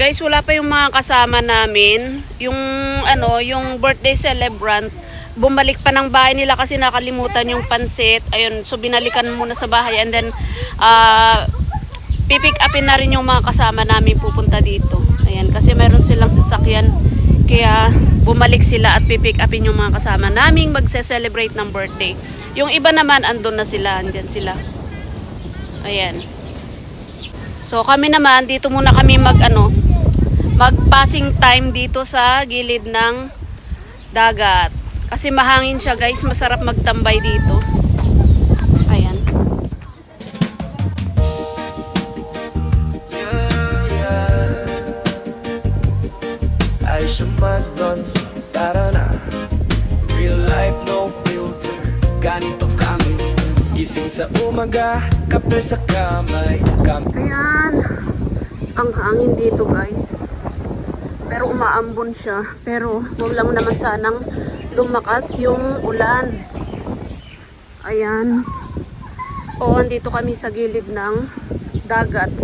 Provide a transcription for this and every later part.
Guys, wala pa yung mga kasama namin. Yung yung birthday celebrant, bumalik pa ng bahay nila kasi nakalimutan yung pansit. Ayun, so binalikan muna sa bahay and then pipick upin na rin yung mga kasama namin pupunta dito. Ayan, kasi meron silang sasakyan. Kaya bumalik sila at pipick upin yung mga kasama naming magse-celebrate ng birthday. Yung iba naman andun na sila, andyan sila. Ayan. So kami naman dito muna kami mag-passing time dito sa gilid ng dagat. Kasi mahangin siya, guys, masarap magtambay dito. Ayan. I should must done para na. Real life no filter. Ganito kami. Gising sa umaga, kape sa kamay. Ayan. Ang hangin dito, guys. Pero umaambon siya. Pero huwag lang naman sanang lumakas yung ulan. Ayan. O, andito kami sa gilid ng dagat.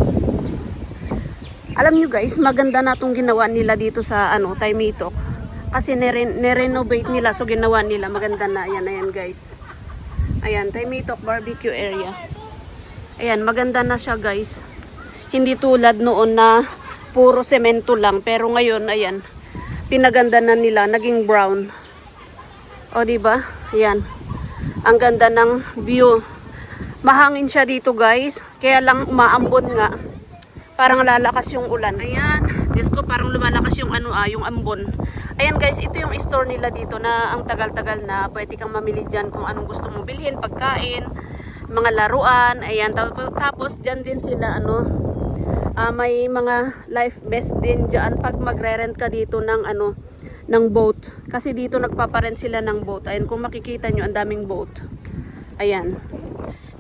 Alam nyo, guys, maganda na itong ginawa nila dito sa Taymitok. Kasi nirenovate nila. So ginawa nila. Maganda na. Ayan, ayan, guys. Ayan, Taymitok barbecue area. Ayan, maganda na siya, guys. Hindi tulad noon na puro semento lang, pero ngayon ayan, pinaganda na nila, naging brown. O di ba? Ayan. Ang ganda ng view. Mahangin siya dito, guys, kaya lang umaambon nga. Parang lalakas yung ulan. Ayan, Diyos ko, parang lumalakas yung yung ambon. Ayan, guys, ito yung store nila dito na ang tagal-tagal na pwede kang mamili diyan kung anong gusto mong bilhin, pagkain, mga laruan. Ayan, tapos diyan din sila may mga life vest din dyan pag magre-rent ka dito ng ng boat. Kasi dito nagpaparent sila ng boat. Ayan, kung makikita nyo, ang daming boat. Ayan.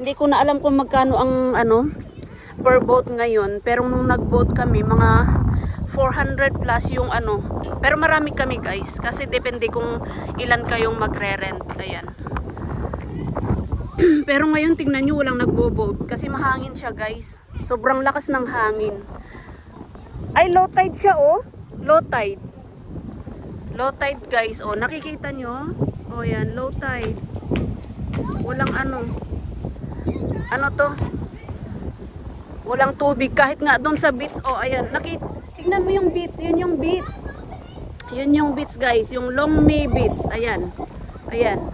Hindi ko na alam kung magkano ang per boat ngayon. Pero nung nag-boat kami, mga 400 plus yung Pero marami kami, guys. Kasi depende kung ilan kayong magre-rent. Ayan. Pero ngayon, tingnan nyo, walang nagbo-boat. Kasi mahangin siya, guys. Sobrang lakas ng hangin. Ay, low tide siya, oh. Low tide. Low tide, guys. Oh, nakikita nyo? Oh, yan. Low tide. Walang Ano to? Walang tubig. Kahit nga doon sa beach. Oh, ayan. Tignan mo yung beach. Yun yung beach. Yun yung beach, guys. Yung Long May Beach. Ayan. Ayan.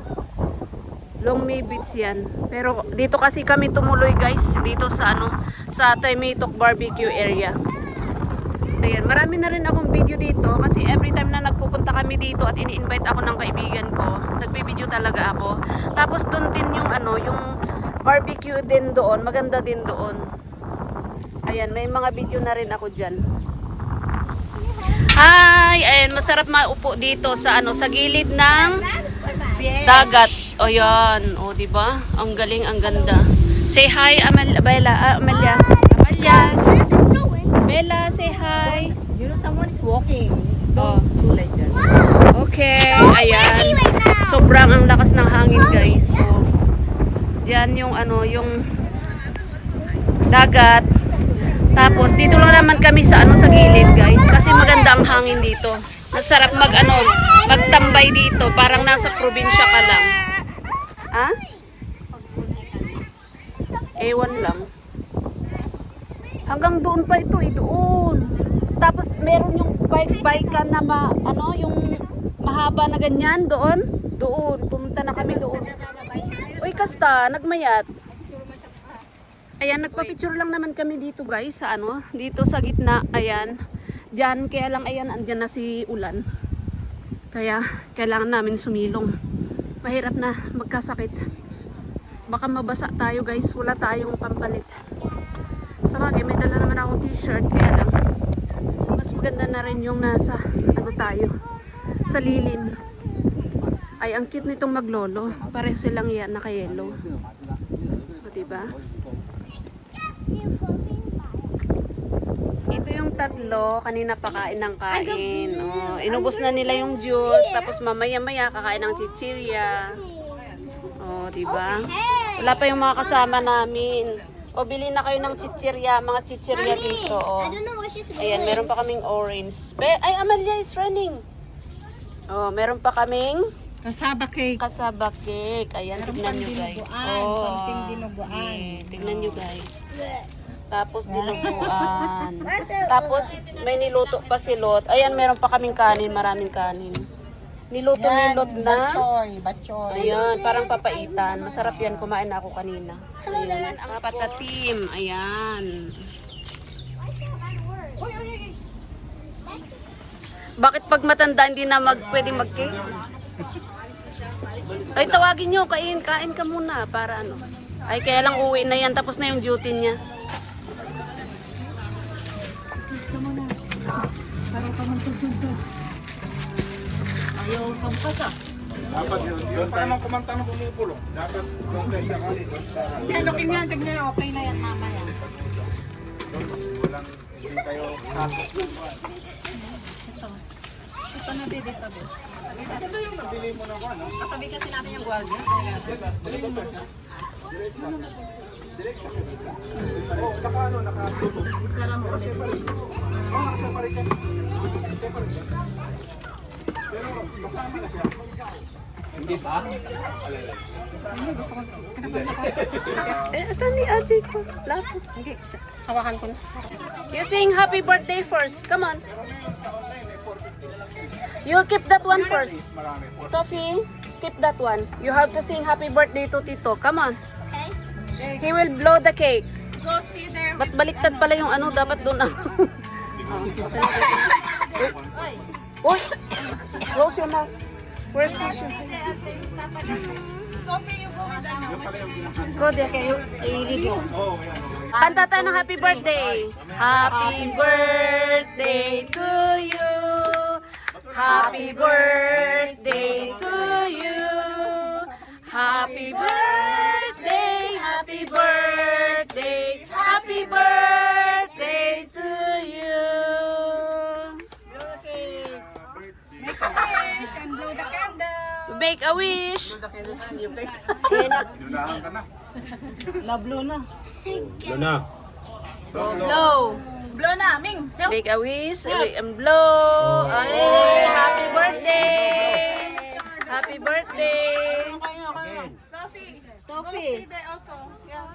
Long May Beach yan. Pero dito kasi kami tumuloy, guys, dito sa sa Taymitok barbecue area. Ayan, marami na rin akong video dito kasi every time na nagpupunta kami dito at ini-invite ako ng kaibigan ko, nagbi-video talaga ako. Tapos doon din yung yung barbecue din doon, maganda din doon. Ayan, may mga video na rin ako diyan. Hi, ayan, masarap maupo dito sa sa gilid ng dagat. O yan, o di ba? Ang galing, ang ganda. Say hi, Bella. Amelia. Bella, say hi. You know someone is walking. Oh. Do like that. Okay, ayan. Sobrang ang lakas ng hangin, guys. So, diyan yung yung dagat. Tapos dito lang naman kami sa sa gilid, guys, kasi maganda ang hangin dito. Masarap magtambay dito, parang nasa probinsya ka lang. Ha? Ewan lang. Hanggang doon pa ito, doon. Tapos meron yung bike na yung mahaba na ganyan doon. Doon, pumunta na kami doon. Uy, kasta, nagmayat. Ayan, nagpa-picture lang naman kami dito, guys, sa dito sa gitna. Ayan. Diyan, kaya lang ayan, andyan na si ulan. Kaya kailangan namin sumilong. Mahirap na magkasakit. Baka mabasa tayo, guys. Wala tayong pampalit. Sa bagay, may dala naman akong t-shirt. Kaya lang, mas maganda na rin yung nasa tayo, sa lilim. Ay, ang cute nitong maglolo. Pareho silang yan, naka-yellow. O, diba? Ito yung tatlo, kanina pa kain ng kain. Oh, inubos na nila yung juice, tapos mamaya-maya kakain ng chichirya. Oh, di ba? Wala pa yung mga kasama namin. O, bili na kayo ng chichirya, mga chichirya dito. Oh. I don't know what she's Ayan, meron pa kaming orange. Ay, Amalia is running. Oh, meron pa kaming Kasaba cake. kasaba cake. Ayan, tignan nyo guys. Oh, Konting dinuguan. okay. Tignan nyo guys. Tapos dinuguan. Tapos may niluto pa si Lot. Ayan, meron pa kaming kanin, maraming kanin. Niluto ni Lot na. Batchoy. Ayan, parang papaitan. Masarap yan, kumain na ako kanina. Ayan, ang patatim. Ayan. Bakit pag matanda hindi na pwedeng mag-cake? Ay, tawagin nyo, kain ka muna para ano. Ay, kaya lang uwi na yan, tapos na yung duty niya. Ayaw kang pasa. Dapat yun. Doon pa naman kumanta ng pumupulo. Dapat doon kayo sa kali. Dialokin yan, tignan nyo. Okay na yan mamaya. Walang hindi kayo sakot. Ito na dito ba? Ito yung nabili mo na ko, ano? Katabi kasi namin yung guardia. Oh, naka ano, nakatutok. Isara mo ulit. Oh, nakasapari ka. Separate ka. Pero masama na siya. Hindi ba? Ito ni Ajay ko. Lapo. Hindi, hawakan ko na. You sing happy birthday first. Come on. You keep that one first. Sophie, keep that one. You have to sing happy birthday to Tito. Come on. He will blow the cake. Go stay there. Ba't baliktad pala yung ano? Dapat doon ako. Uy! Close your mouth. Where's tissue? Sophie, you go with ano? Go there. Kanta tayo ng happy birthday. Happy birthday to you. Happy birthday to you. Happy birthday, happy birthday, happy birthday to you. Okay. Make a wish and blow the candle. Make a wish. Inunahan ka na. Na-blow na. Blow. Blow na, Ming. Help. Make a wish and blow. Ay, happy birthday. Happy birthday. Sophie. Sophie. Stay there also. Yeah.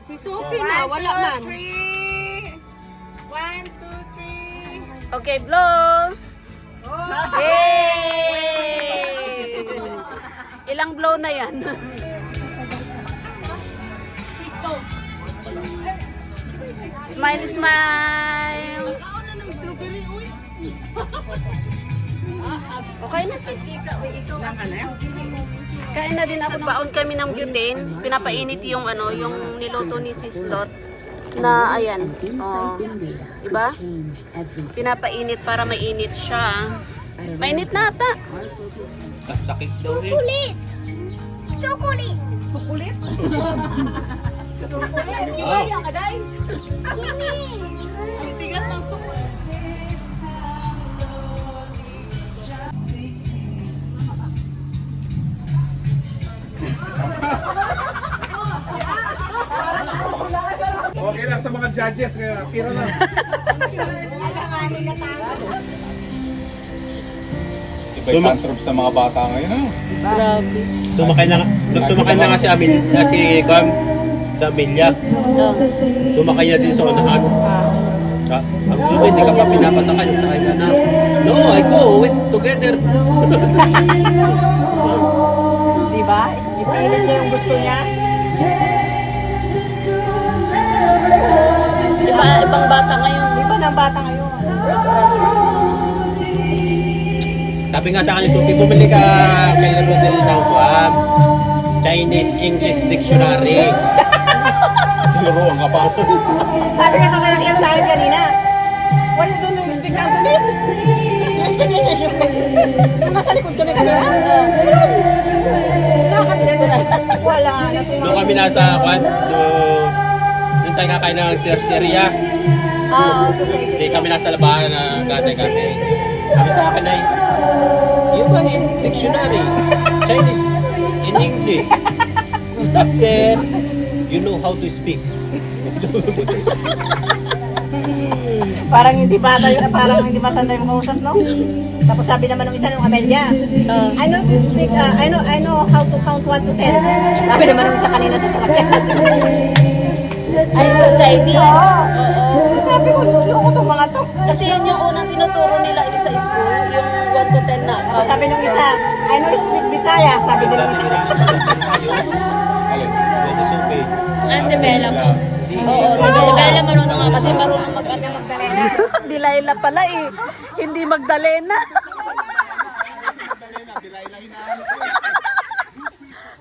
Si Sophie na, wala man. 3. 1, 2, 3. Okay, blow. Yay! Ilang blow na yan? Smile, smile. Okay na sis. Kain na din ako. Baon kami ng butane. Pinapainit yung ano, yung niluto ni Sis Lot. Na ayan. Oh. Diba? Pinapainit para mainit siya. Mainit na ata. Sakit daw eh. Sukulit. Sukulit. Sukulit? Kaya ka, Day. Ang tigas ng sukulit. Okay lang sa mga judges, kaya tira lang. Iba yung tantrum sa mga bata ngayon, ano? Grabe. Sumakay na nga si Cam sa Amelia. Sumakay na din sa unahan. Ang sabi, hindi ka pa pinapasakay sa kanya na, no, I go with together. Diba? Ipilit niya yung gusto niya. Ibang bata ngayon. Iba ng bata ngayon. Sabi nga sa akin ni Sophie, bumili ka kay Rodel ng Chinese English Dictionary. Tinuruan ka pa. Sabi nga sa salakyan sa akin kanina, why you don't speak Cantonese? You speak English. Yung nasa likod kami kanina. Wala. Doon kami nasa doon tayo kakain ng Cerceria. Hindi kami nasa labahan na gatay kami. Sabi sa akin ay, you buy in dictionary, Chinese, in English. Then, you know how to speak. Parang hindi bata yun, parang hindi matanda yung kausap, no? Tapos sabi naman ng isa ng Amelia, I know to speak, I know how to count 1 to 10. Sabi naman ng isa kanina sa sasakyan. Ay, sa Chinese. Oo. Sabi ko, luloko tong mga to. Kasi yun yung unang tinuturo nila sa school, yung 1 to 10 na Tapos sabi ng isa, I know to speak Bisaya. Sabi din ng isa. Alin? Yung sa Supi. Si Bella po. Oo, si Bella marunong nga kasi marunong mag-ano. Dilayla pala eh. Hindi Magdalena.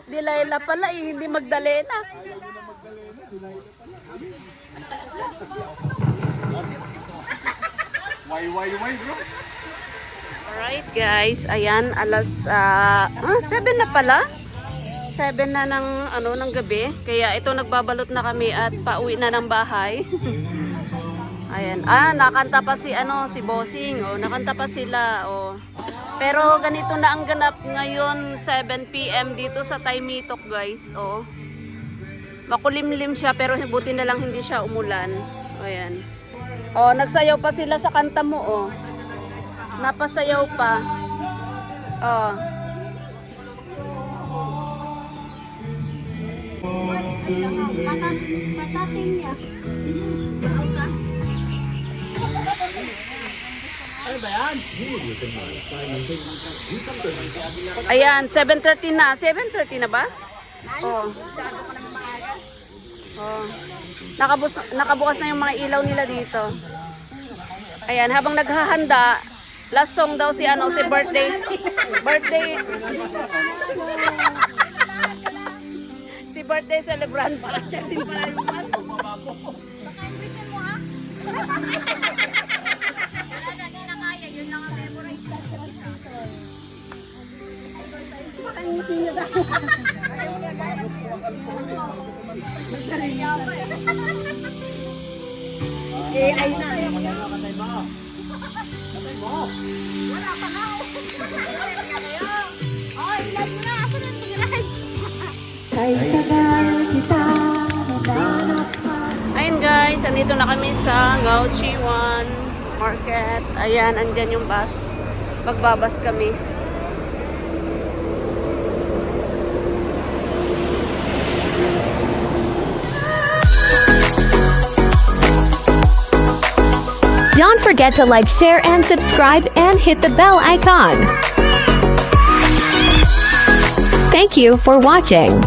Dilayla pala eh, hindi Magdalena. Why, bro? Alright guys, ayan, alas 7 na pala. 7 na ng gabi. Kaya ito nagbabalot na kami at pauwi na ng bahay. Ayan. Nakanta pa si Bossing. Nakanta pa sila. Pero ganito na ang ganap ngayon 7 PM dito sa Taymitok, guys. Makulimlim siya pero buti na lang hindi siya umulan. Ayan. Nagsayaw pa sila sa kanta mo, Napasayaw pa. Ayan, 7:30 na. 7:30 na ba? Nakabukas na yung mga ilaw nila dito. Ayan, habang naghahanda, last song daw si birthday. Si birthday celebrant pala siya din pala yung Ayun guys, andito na kami sa Ngauchiwan Market. Ayan, andyan yung bus. Magbabas kami. Don't forget to like, share, and subscribe, and hit the bell icon. Thank you for watching.